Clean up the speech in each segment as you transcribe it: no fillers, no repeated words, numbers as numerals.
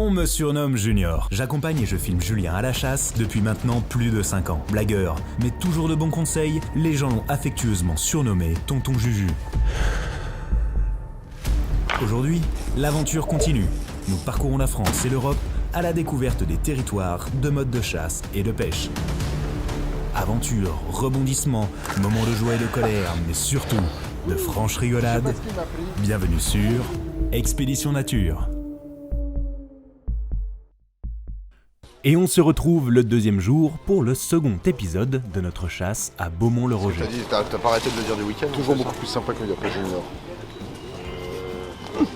On me surnomme Junior. J'accompagne et je filme Julien à la chasse depuis maintenant plus de 5 ans. Blagueur, mais toujours de bons conseils, les gens l'ont affectueusement surnommé Tonton Juju. Aujourd'hui, l'aventure continue. Nous parcourons la France et l'Europe à la découverte des territoires, de modes de chasse et de pêche. Aventure, rebondissements, moments de joie et de colère, mais surtout de franches rigolades. Bienvenue sur Expédition Nature. Et on se retrouve le deuxième jour pour le second épisode de notre chasse à Beaumont-le-Roger. T'as pas arrêté de le dire du week-end. Toujours beaucoup plus sympa quand il n'y a pas Junior.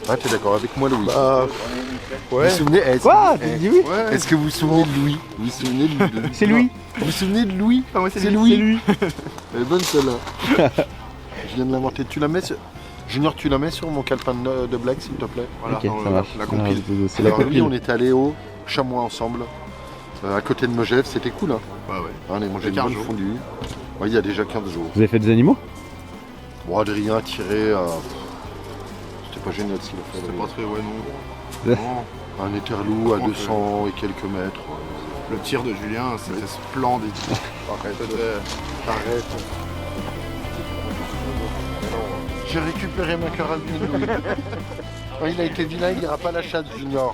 Ah, t'es d'accord avec moi, Louis? Ouais. Vous vous souvenez Quoi? Tu dis oui? Est-ce que vous vous souvenez de Louis? Vous vous souvenez de Louis? C'est lui. Vous vous souvenez de Louis? Ah, moi c'est Louis. C'est lui. Elle est bonne celle-là. Je viens de l'inventer. Tu la mets sur... Junior, tu la mets sur mon calepin de blague, s'il te plaît? Voilà, Ok, ça marche. la compile. C'est la Alors, lui, on compile. était allés au Chamois ensemble, à côté de Megève, c'était cool. Hein. Ouais. On a mangé Il y une a bonne 15 jours. fondue. Ouais, il y a déjà 15 jours. Vous avez fait des animaux? Bon, Adrien a tiré. C'était pas génial ce qu'il a fait. C'était Adrien. pas très, Ouais. non. Un éterlou à Franck, 200 et quelques mètres. Le tir de Julien, c'était splendide. Arrête. J'ai récupéré ma carabine, Louis. Oh, il a été vilain, il ira pas à la chasse, Junior.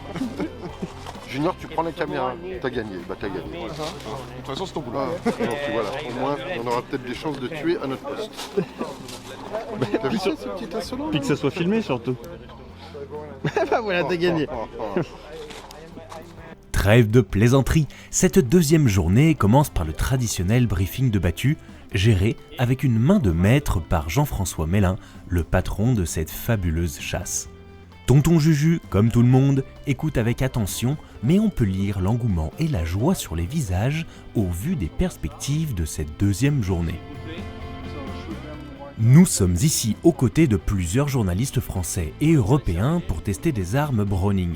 Junior, tu prends la caméra. T'as gagné, t'as gagné. De toute façon, c'est ton boulot. Donc voilà, au moins, on aura peut-être des chances de tuer à notre poste. T'as vu ça, ce petit insolent? Puis que ça soit filmé surtout. Bah voilà, t'as gagné. Trêve de plaisanterie, cette deuxième journée commence par le traditionnel briefing de battu, géré avec une main de maître par Jean-François Mélin, le patron de cette fabuleuse chasse. Tonton Juju, comme tout le monde, écoute avec attention, mais on peut lire l'engouement et la joie sur les visages au vu des perspectives de cette deuxième journée. Nous sommes ici aux côtés de plusieurs journalistes français et européens pour tester des armes Browning.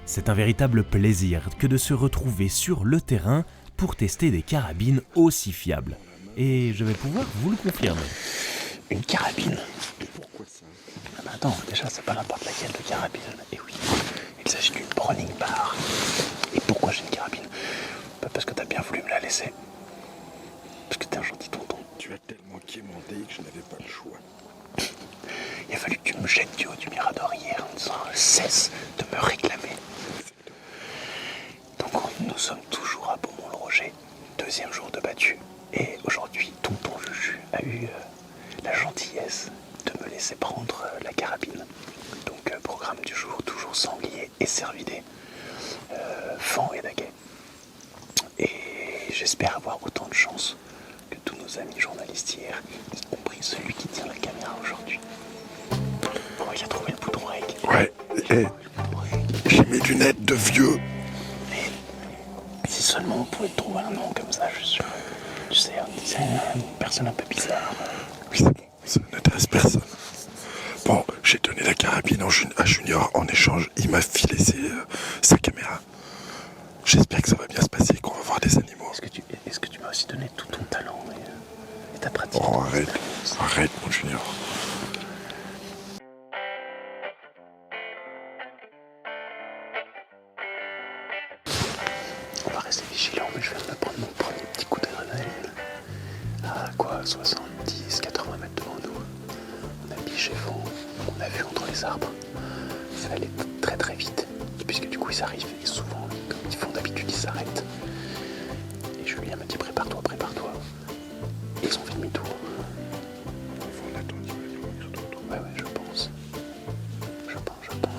C'est un véritable plaisir que de se retrouver sur le terrain pour tester des carabines aussi fiables. Et je vais pouvoir vous le confirmer. Une carabine. Pourquoi ça? Ah bah attends, déjà c'est pas n'importe laquelle de carabine. Et oui, il s'agit d'une Browning Bar. Et pourquoi j'ai une carabine? Bah parce que t'as bien voulu me la laisser. Parce que t'es un gentil tonton. Tu as tellement quémandé que je n'avais pas le choix. Il a fallu que tu me jettes du haut du mirador hier en disant cesse de me réclamer. Donc nous sommes toujours à Beaumont-le-Roger, deuxième jour de battu. Et aujourd'hui, tonton Juju a eu la gentillesse de me laisser prendre la carabine. Donc programme du jour, toujours sanglier et cervidé, fan et daguet. Et j'espère avoir autant de chance que tous nos amis journalistes hier, y compris celui qui tient la caméra aujourd'hui. Oh, il a trouvé le bouton rec. Ouais, j'ai mes lunettes de vieux. Si seulement on pouvait trouver un nom comme ça, je suis sûr. Tu sais, c'est une personne un peu bizarre. Oui, c'est bon, ça n'intéresse personne. Bon, j'ai donné la carabine à Junior en échange. Il m'a filé sa caméra. J'espère que ça va bien se passer et qu'on va voir des animaux. Est-ce que tu m'as aussi donné tout ton talent et ta pratique? Oh, arrête mon Junior. On va rester vigilant, mais je viens de me prendre mon premier petit coup d'adrénaline. À quoi, 70, 80 mètres devant nous. On a piché fond, on a vu entre les arbres. Ça allait très très vite, puisque du coup ils arrivent et souvent, comme ils font d'habitude, ils s'arrêtent. Et Julien m'a dit prépare-toi. Et ils ont fait demi-tour. Ouais, je pense.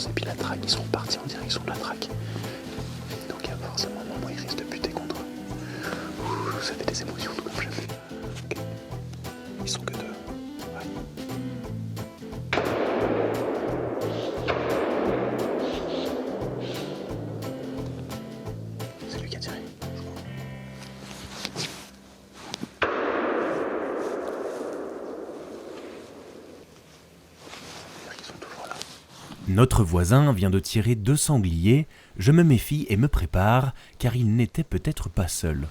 Et puis la traque, ils sont partis en direction de la traque. Donc il y a forcément un moment où ils risquent de buter contre eux. Ouh, ça fait des émotions tout comme jamais. Okay. Ils sont que deux. Ouais. C'est lui qui a tiré. Ils sont toujours là. Notre voisin vient de tirer 2 sangliers, je me méfie et me prépare, car il n'était peut-être pas seul.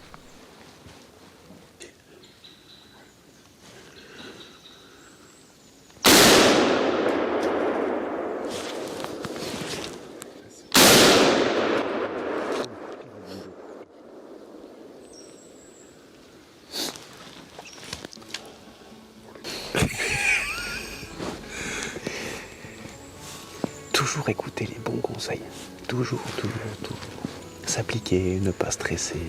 toujours écouter les bons conseils. Toujours. S'appliquer, ne pas stresser.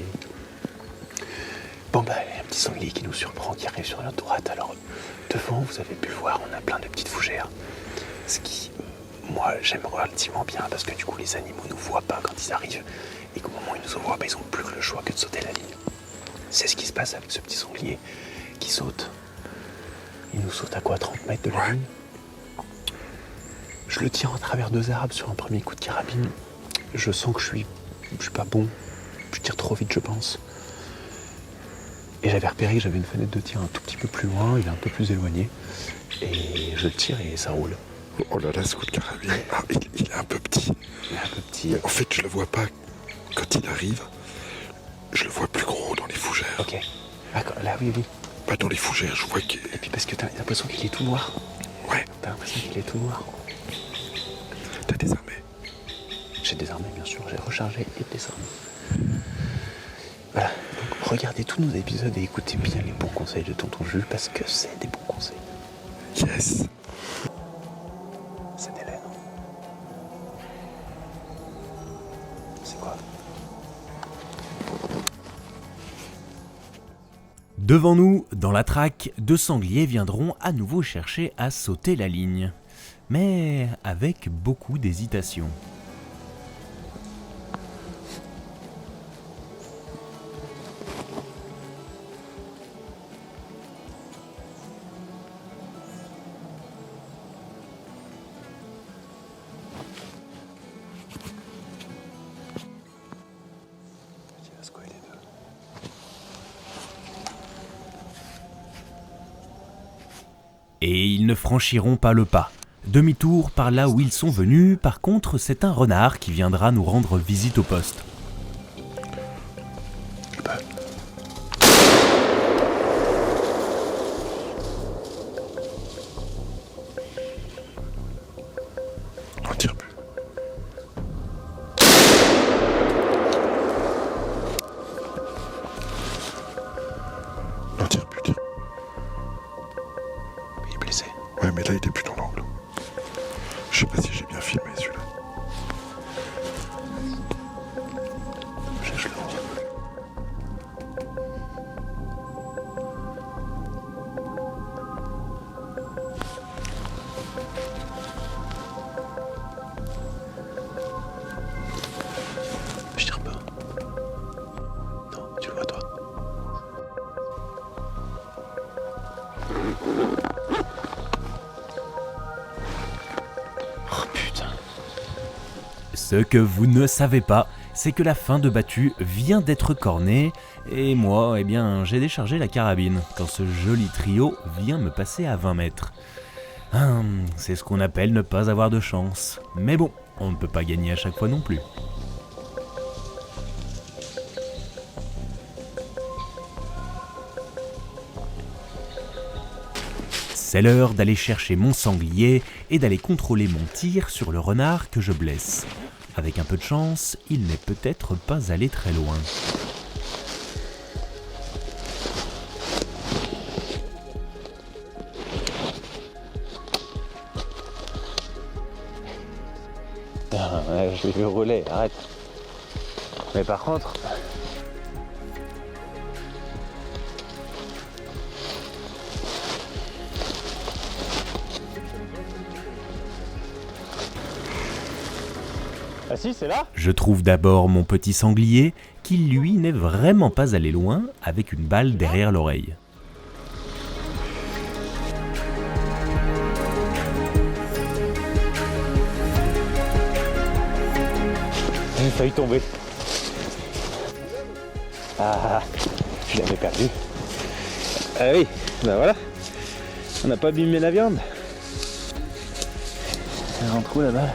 Bon bah, il y a un petit sanglier qui nous surprend, qui arrive sur notre droite. Alors, devant, vous avez pu voir, on a plein de petites fougères. Ce qui, moi, j'aime relativement bien, parce que du coup, les animaux ne nous voient pas quand ils arrivent. Et qu'au moment où ils nous voient, ils n'ont plus que le choix que de sauter la ligne. C'est ce qui se passe avec ce petit sanglier qui saute. Il nous saute à quoi, 30 mètres de la ligne? Je le tire en travers 2 arbres sur un premier coup de carabine. Je sens que je suis pas bon. Je tire trop vite, je pense. Et j'avais repéré que j'avais une fenêtre de tir un tout petit peu plus loin, il est un peu plus éloigné. Et je le tire et ça roule. Oh là là, ce coup de carabine, il est un peu petit. Il est un peu petit. En fait, je le vois pas quand il arrive. Je le vois plus gros dans les fougères. Ok. Ah, là, oui. Pas dans les fougères, je vois qu'il... Et puis parce que t'as l'impression qu'il est tout noir. Ouais. T'as l'impression qu'il est tout noir. T'as désarmé? J'ai désarmé, bien sûr. J'ai rechargé et désarmé. Voilà. Donc, regardez tous nos épisodes et écoutez bien les bons conseils de Tonton Jules parce que c'est des bons conseils. Yes. C'est Hélène. C'est quoi? Devant nous, dans la traque, 2 sangliers viendront à nouveau chercher à sauter la ligne. Mais avec beaucoup d'hésitation. Il va secouer les deux. Et ils ne franchiront pas le pas. Demi-tour par là où ils sont venus, par contre c'est un renard qui viendra nous rendre visite au poste. On tire plus. On tire plus, tire. Il est blessé. Ouais, mais là, il est plus dans l'angle. Je sais pas si j'ai bien filmé celui-là. Cherche-le. Je tire pas. Non, tu le vois toi. Oh putain. Ce que vous ne savez pas, c'est que la fin de battue vient d'être cornée, et moi, j'ai déchargé la carabine quand ce joli trio vient me passer à 20 mètres. C'est ce qu'on appelle ne pas avoir de chance. Mais bon, on ne peut pas gagner à chaque fois non plus. C'est l'heure d'aller chercher mon sanglier et d'aller contrôler mon tir sur le renard que je blesse. Avec un peu de chance, il n'est peut-être pas allé très loin. Je l'ai vu rouler, arrête. Mais par contre... Ah si, c'est là? Je trouve d'abord mon petit sanglier, qui lui n'est vraiment pas allé loin, avec une balle derrière l'oreille. J'ai failli tomber. Ah, je l'avais perdu. Ah oui, ben voilà. On n'a pas abîmé la viande. Elle rentre où là-bas?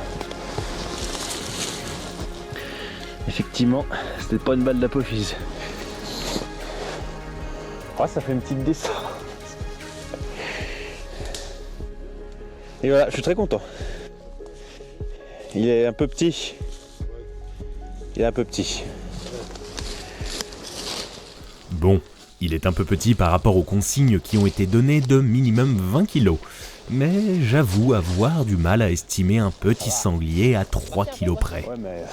Effectivement, c'était pas une balle d'apophyse. Oh, ça fait une petite descente. Et voilà, je suis très content. Il est un peu petit. Il est un peu petit. Bon, il est un peu petit par rapport aux consignes qui ont été données de minimum 20 kg. mais j'avoue avoir du mal à estimer un petit sanglier à 3 kilos près. Ouais, mais...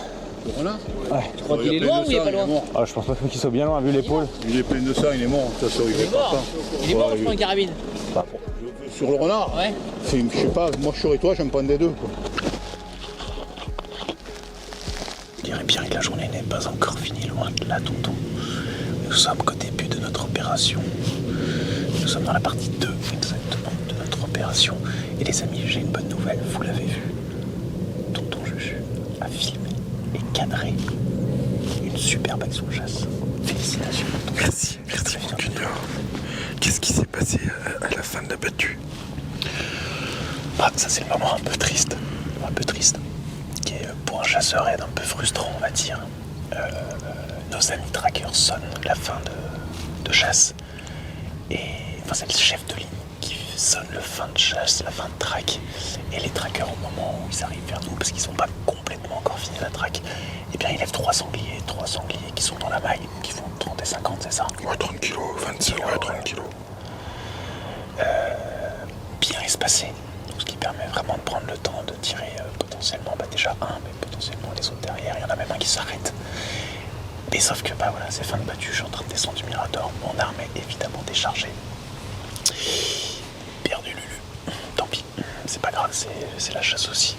Tu crois qu'il est loin ou il est pas loin? Ah, je pense pas qu'il soit bien loin, vu l'épaule. Il est plein de sang, il est mort. De toute façon, Il est mort. Il est mort, je prends une carabine. Sur le renard, Ouais. je sais pas, moi je serais toi, j'aime prendre des deux. Quoi. Je dirais bien que la journée n'est pas encore finie, loin de là, tonton. Nous sommes qu'au début de notre opération. Nous sommes dans la partie 2, exactement, de notre opération. Et les amis, j'ai une bonne nouvelle, vous l'avez vu. Tonton Juju a filmé et cadré une superbe action de chasse. Félicitations. Merci mon Junior. Qu'est-ce qui s'est passé à la fin de la battue? Ah, ça c'est le moment un peu triste, qui est pour un chasseur aide un peu frustrant, on va dire. Nos amis trackers sonnent la fin de chasse, et enfin c'est le chef de ligne qui sonne le fin de chasse, la fin de track, et les trackers au moment où ils arrivent vers nous, parce qu'ils sont pas complètement encore finis la track, eh bien ils lèvent 3 sangliers qui sont dans la maille, qui font 30 et 50, c'est ça? Ouais, 30 kilos, 25, ouais, 30 kilos. Bien espacé, donc ce qui permet vraiment de prendre le temps de tirer potentiellement, déjà un, mais potentiellement les autres derrière, il y en a même un qui s'arrête. Mais sauf que voilà, c'est fin de battue, je suis en train de descendre du Mirador, mon arme est évidemment déchargée. Perdu Lulu, tant pis, c'est pas grave, c'est la chasse aussi.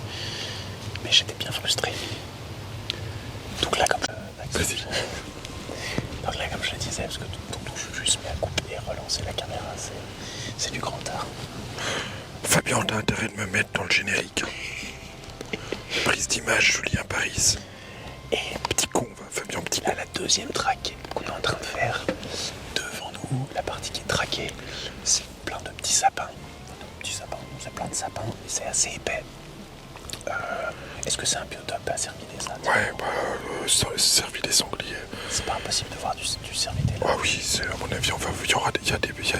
Mais j'étais bien frustré. Donc là, comme je le disais, parce que tonton Juju se met à couper et relancer la caméra, c'est du grand art. Fabien, t'as intérêt de me mettre dans le générique. Prise d'image, Julien Paris. Et petit con, Fabien, petit con. là, la deuxième track qu'on est en train de faire, devant nous, la partie qui est traquée, c'est plein de petits sapins. C'est plein de sapins, et c'est assez épais. Est-ce que c'est un biotope à cervidés, ça? Ouais, cervidés sangliers. C'est pas impossible de voir du cervidé là. Ah oui, à mon avis,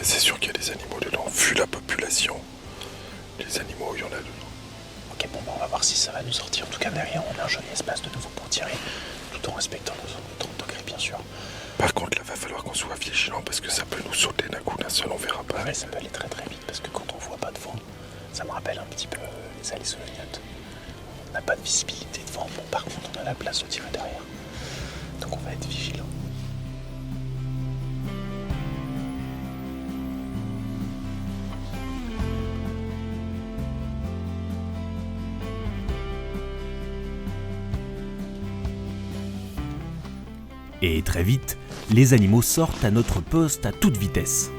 c'est sûr qu'il y a des animaux dedans. Vu la population, les animaux, il y en a dedans. Ok, bon, on va voir si ça va nous sortir. En tout cas, derrière, on a un joli espace de nouveau pour tirer, tout en respectant nos zones de 30 degrés, bien sûr. Par contre, là, va falloir qu'on soit vigilant parce que ça peut nous sauter d'un coup d'un seul, on verra pas. Ouais, ça peut aller très très vite parce que quand on voit pas de vent, ça me rappelle un petit peu les allées sauvignottes. On n'a pas de visibilité devant, bon, par contre, on a la place de tirer derrière. Donc, on va être vigilant. Et très vite, les animaux sortent à notre poste à toute vitesse.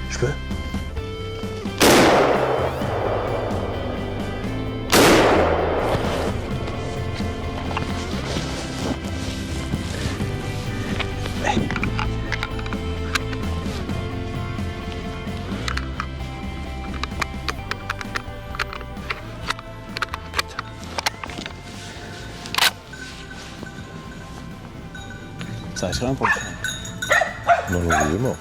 Je peux ? Ça reste rien pour le chien. Non, il est mort.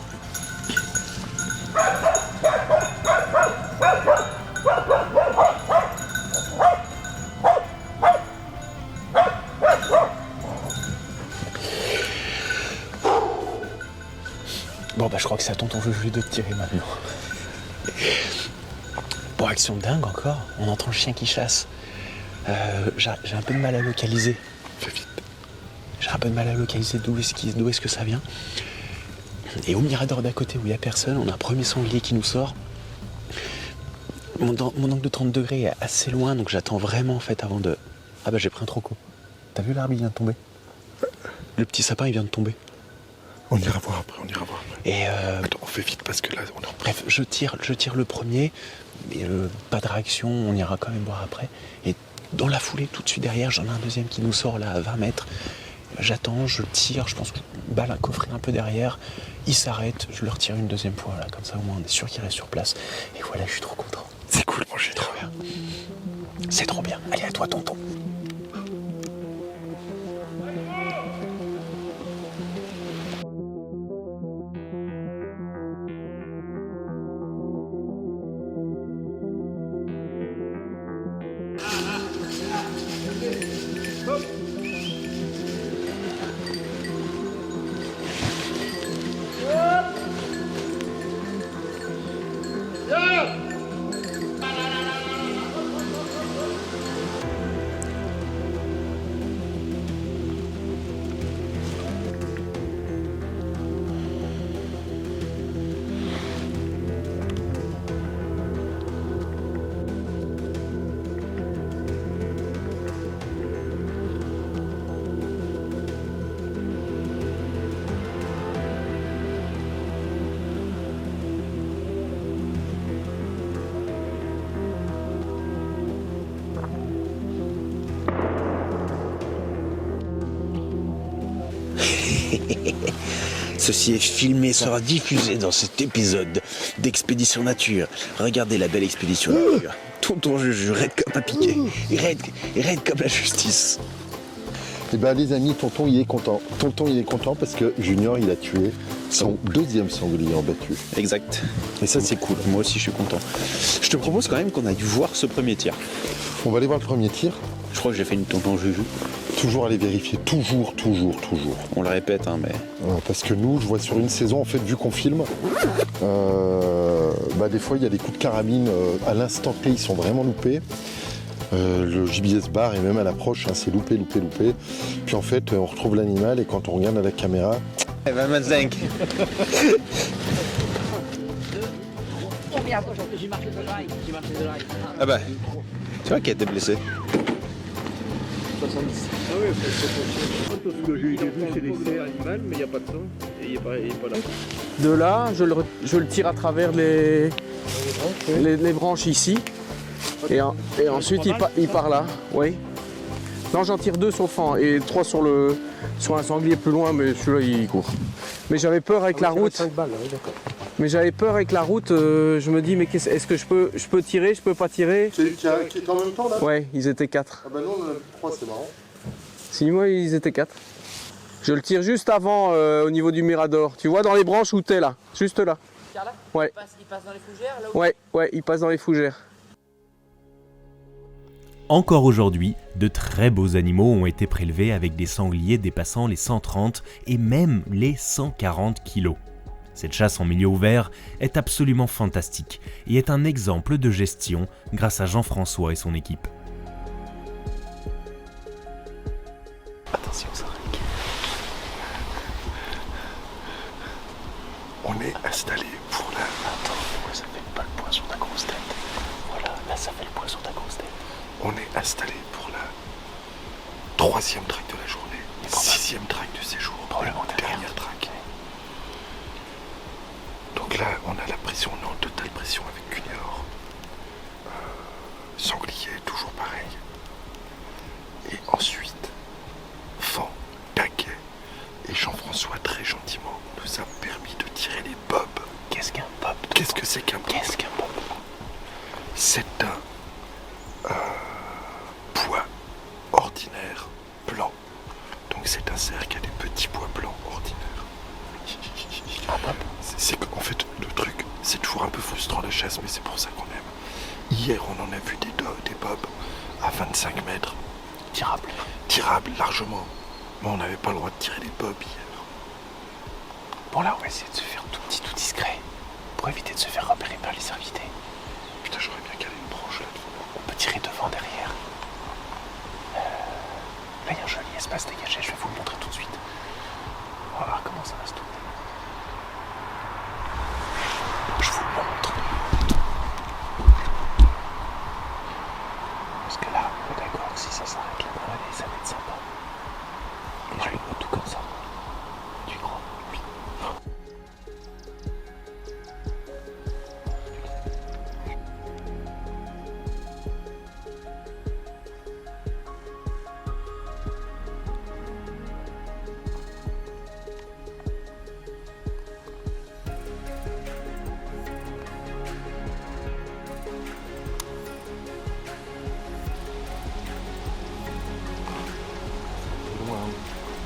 Bon bah je crois que c'est à tonton Juju de tirer maintenant. Bon, action dingue encore, on entend le chien qui chasse. J'ai un peu de mal à localiser. Fais vite. J'ai un peu de mal à localiser d'où est-ce que ça vient. Et au mirador d'à côté où il n'y a personne, on a un premier sanglier qui nous sort. Mon angle de 30 degrés est assez loin, donc j'attends vraiment en fait avant de... Ah bah j'ai pris un troco. T'as vu l'arbre, il vient de tomber. Le petit sapin, il vient de tomber. On ira voir après. Et Attends, on fait vite parce que là, on est en... bref, je tire le premier, mais pas de réaction, on ira quand même voir après. Et dans la foulée, tout de suite derrière, j'en ai un deuxième qui nous sort là à 20 mètres. J'attends, je tire, je pense que je balle un coffret un peu derrière. Il s'arrête, je le retire une deuxième fois, là, comme ça au moins on est sûr qu'il reste sur place. Et voilà, je suis trop content. C'est cool, mon génie. Trop bien. C'est trop bien. Allez, à toi, tonton. Ceci est filmé, sera diffusé dans cet épisode d'Expédition Nature. Regardez la belle Expédition Nature. Tonton Juju, raide comme un piquet. Raide comme la justice. Eh ben les amis, tonton il est content. Tonton il est content parce que Junior il a tué son deuxième sanglier en battu. Exact. Et ça, c'est cool. Moi aussi, je suis content. Je te propose quand même qu'on aille voir ce premier tir. On va aller voir le premier tir. Je crois que j'ai fait une tonton Juju. Toujours aller vérifier, toujours. On le répète, hein, mais... Parce que nous, je vois sur une saison, en fait, vu qu'on filme, des fois, il y a des coups de carabine à l'instant T, ils sont vraiment loupés. Le gibier se barre et même à l'approche, hein, c'est loupé. Puis en fait, on retrouve l'animal et quand on regarde à la caméra... Eh ben, Mazink. Ah bah, tu vois qui a été blessé. De là, je le tire à travers les branches ici. Et ensuite, il part là. Oui. Non, j'en tire 2 sur le flanc et 3 sur un sanglier plus loin, mais celui-là, il court. Mais j'avais peur avec la route. 5 balles, oui, d'accord. Mais j'avais peur avec la route, je me dis, mais est-ce que je peux tirer, je peux pas tirer? Qui est en même temps là? Ouais, ils étaient 4. Ah bah non, on en a 3, c'est marrant. Si, moi, ils étaient 4. Je le tire juste avant, au niveau du mirador. Tu vois, dans les branches où t'es là, juste là. Là Ouais. Il passe dans les fougères là où... Ouais, il passe dans les fougères. Encore aujourd'hui, de très beaux animaux ont été prélevés avec des sangliers dépassant les 130 et même les 140 kilos. Cette chasse en milieu ouvert est absolument fantastique et est un exemple de gestion grâce à Jean-François et son équipe. Attention, ça raque. On est installé pour la... Attends, pourquoi ça fait pas le point sur ta grosse tête? Voilà, là ça fait le point sur ta grosse tête. On est installé pour la 3e traque de la journée, 6e traque du séjour, dernière traque. Donc là, on a la pression, on est en totale pression avec Junior. Sanglier, toujours pareil. Et ensuite, Fan, taquet. Et Jean-François, très gentiment, nous a permis de tirer les bobs. Qu'est-ce qu'un bob? Qu'est-ce que c'est qu'un bob? Qu'est-ce qu'un bob? C'est un pois ordinaire blanc. Donc c'est un cerf qui a des petits pois blancs ordinaires. C'est qu'en fait, le truc, c'est toujours un peu frustrant la chasse, mais c'est pour ça qu'on aime. Hier, on en a vu des bobs à 25 mètres. Tirables, largement. Mais on n'avait pas le droit de tirer les bobs hier. Bon là, on va essayer de se faire tout petit, tout discret, pour éviter de se faire repérer par les cervidés. Putain, j'aurais bien calé une branche là devant. On peut tirer devant, derrière. Là, il y a un joli espace dégagé, je vais vous le montrer tout de suite. On va voir comment ça va se tourner. Je vous le montre. Parce que là, on est d'accord, si ça s'arrête là, ça va être sympa. Et je le vois tout comme ça. Tu crois? Oui.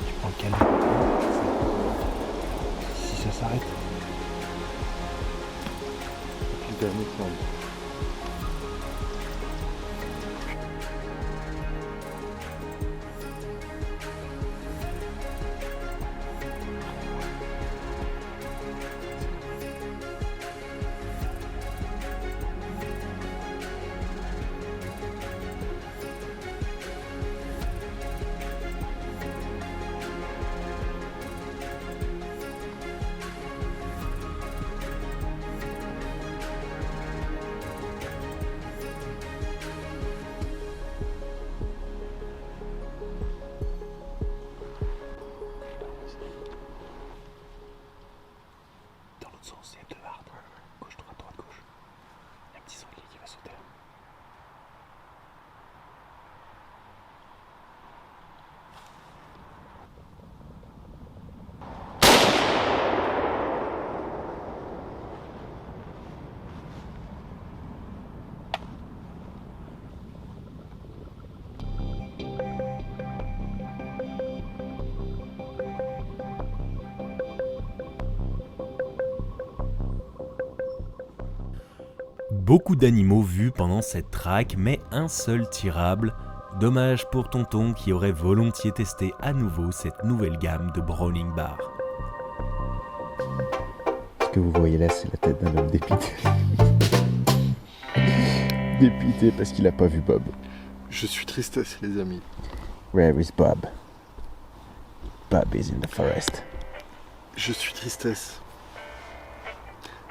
Tu prends le calme. Si ça s'arrête. Le dernier plan. Beaucoup d'animaux vus pendant cette traque, mais un seul tirable. Dommage pour Tonton qui aurait volontiers testé à nouveau cette nouvelle gamme de Browning Bar. Ce que vous voyez là, c'est la tête d'un homme dépité. Dépité parce qu'il n'a pas vu Bob. Je suis tristesse, les amis. Where is Bob? Bob is in the forest. Je suis tristesse.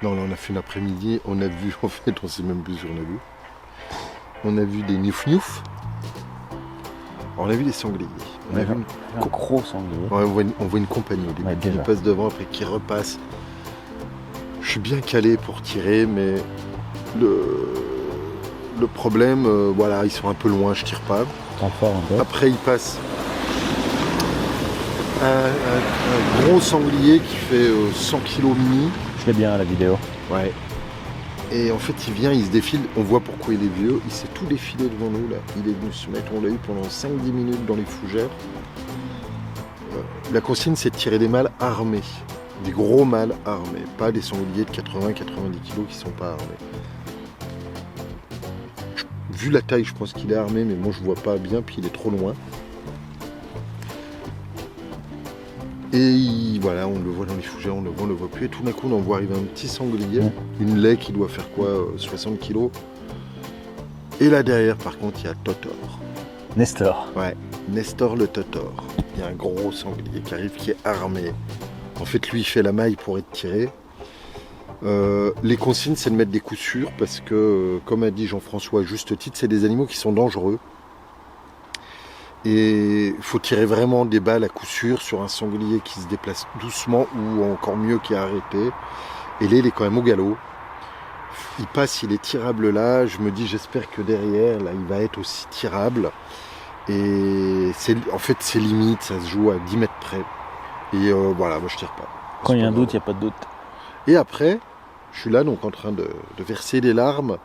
Non, là, on a fait l'après-midi, on a vu, en fait, on sait même plus ce qu'on a vu. On a vu des gnouf-gnouf. On a vu des sangliers. On a vu un gros sanglier. Ouais, on voit une compagnie au début qui passe devant, après qui repasse. Je suis bien calé pour tirer, mais le problème, voilà, ils sont un peu loin, je tire pas. Après, il passe un gros sanglier qui fait 100 kg mini. Je l'ai bien à la vidéo. Ouais. Et en fait, il vient, il se défile. On voit pourquoi il est vieux. Il s'est tout défilé devant nous, là. Il est venu se mettre, on l'a eu pendant 5-10 minutes dans les fougères. La consigne, c'est de tirer des mâles armés. Des gros mâles armés. Pas des sangliers de 80-90 kg qui sont pas armés. Vu la taille, je pense qu'il est armé, mais moi, je vois pas bien, puis il est trop loin. Et voilà, on le voit dans les fougères, on le voit plus. Et tout d'un coup, on en voit arriver un petit sanglier, une laie qui doit faire quoi, 60 kg. Et là derrière, par contre, il y a Totor. Nestor. Ouais, Nestor le Totor. Il y a un gros sanglier qui arrive, qui est armé. En fait, lui, il fait la maille pour être tiré. Les consignes, c'est de mettre des coups sûrs parce que, comme a dit Jean-François à juste titre, c'est des animaux qui sont dangereux. Et il faut tirer vraiment des balles à coup sûr sur un sanglier qui se déplace doucement ou encore mieux qui est arrêté. Et là, il est quand même au galop. Il passe, il est tirable là. Je me dis, j'espère que derrière, là, il va être aussi tirable. Et en fait, c'est limite, ça se joue à 10 mètres près. Et voilà, moi je tire pas. Quand il y a un doute, il n'y a pas de doute. Et après, je suis là donc en train de verser des larmes.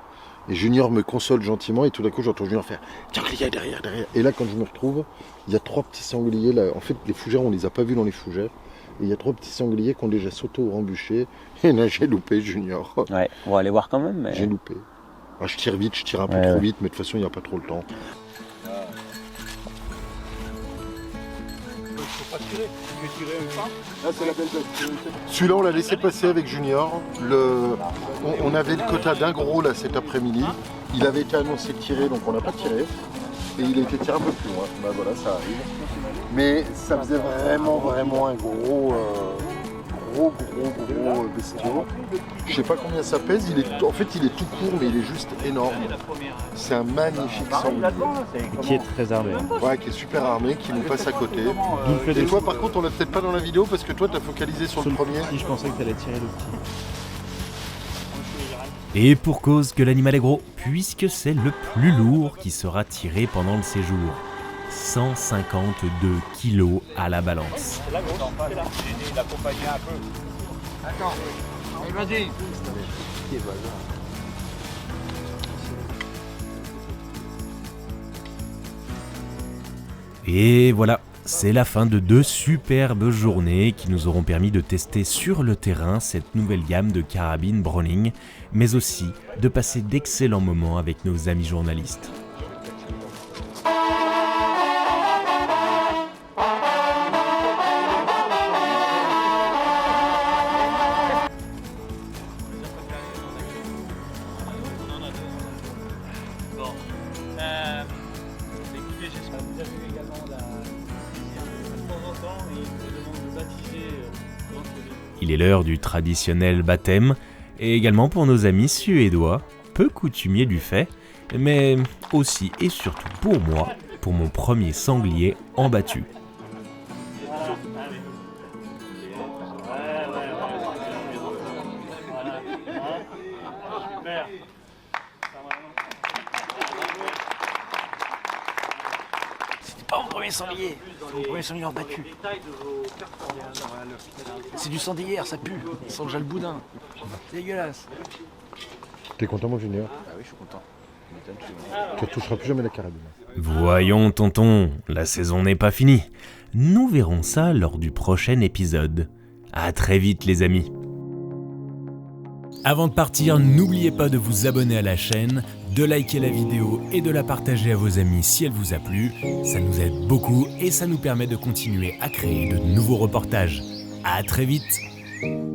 Et Junior me console gentiment et tout d'un coup j'entends Junior faire sanglier derrière. Et là quand je me retrouve, il y a 3 petits sangliers là. En fait les fougères on les a pas vus dans les fougères. Et il y a 3 petits sangliers qui ont déjà sauté au embûché. Et là j'ai loupé Junior. Ouais, on va aller voir quand même. Mais... J'ai loupé. Ah, je tire vite, je tire un peu trop vite, mais de toute façon il n'y a pas trop le temps. Faut pas tirer, tu veux tirer un pas. Là c'est la belle bête. Celui-là on l'a laissé passer avec Junior. On avait le quota d'un gros là cet après-midi. Il avait été annoncé tiré donc on n'a pas tiré. Et il a été tiré un peu plus loin. Bah voilà, ça arrive. Mais ça faisait vraiment un gros bestiau. Je sais pas combien ça pèse. En fait il est tout court mais il est juste énorme. C'est un magnifique sanglier. Qui est très armé. Ouais, qui est super armé, qui nous passe à côté. Et toi par contre on l'a peut-être pas dans la vidéo parce que toi t'as focalisé sur le premier. Je pensais que t'allais tirer le petit. Et pour cause que l'animal est gros, puisque c'est le plus lourd qui sera tiré pendant le séjour. 152 kilos à la balance. Attends, vas-y. Et voilà, c'est la fin de 2 superbes journées qui nous auront permis de tester sur le terrain cette nouvelle gamme de carabines Browning, mais aussi de passer d'excellents moments avec nos amis journalistes. Il est l'heure du traditionnel baptême, et également pour nos amis suédois, peu coutumiers du fait, mais aussi et surtout pour moi, pour mon premier sanglier en battu. C'est pas mon premier sanglier, c'est mon premier sanglier en battu. C'est du sang d'hier, ça pue, ça sent déjà le boudin. C'est dégueulasse. T'es content mon Junior? Ah oui, je suis content. Tu ne toucheras plus jamais la carabine. Voyons tonton, la saison n'est pas finie. Nous verrons ça lors du prochain épisode. À très vite les amis. Avant de partir, n'oubliez pas de vous abonner à la chaîne, de liker la vidéo et de la partager à vos amis si elle vous a plu. Ça nous aide beaucoup et ça nous permet de continuer à créer de nouveaux reportages. À très vite!